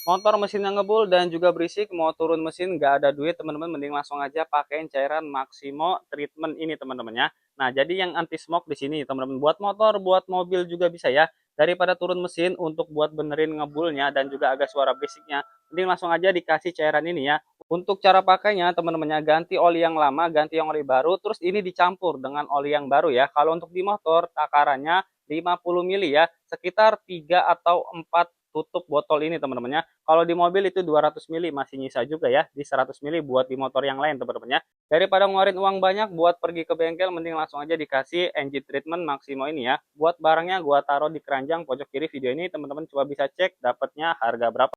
motor mesinnya ngebul dan juga berisik, mau turun mesin nggak ada duit teman-teman, mending langsung aja pakein cairan Maximo treatment ini teman-teman ya. Nah, jadi yang anti smoke di sini teman-teman, buat motor, buat mobil juga bisa ya. Daripada turun mesin untuk buat benerin ngebulnya dan juga agak suara berisiknya, mending langsung aja dikasih cairan ini ya. Untuk cara pakainya teman-temannya, ganti oli yang lama, ganti yang oli baru, terus ini dicampur dengan oli yang baru ya. Kalau untuk di motor takarannya 50 mili ya, sekitar 3 atau 4 tutup botol ini teman-teman ya. Kalau di mobil itu 200 mili masih nyisa juga ya, di 100 mili buat di motor yang lain teman-teman ya. Daripada ngeluarin uang banyak buat pergi ke bengkel, mending langsung aja dikasih engine treatment Maximo ini ya. Buat barangnya gua taruh di keranjang pojok kiri video ini, teman-teman coba bisa cek dapatnya harga berapa.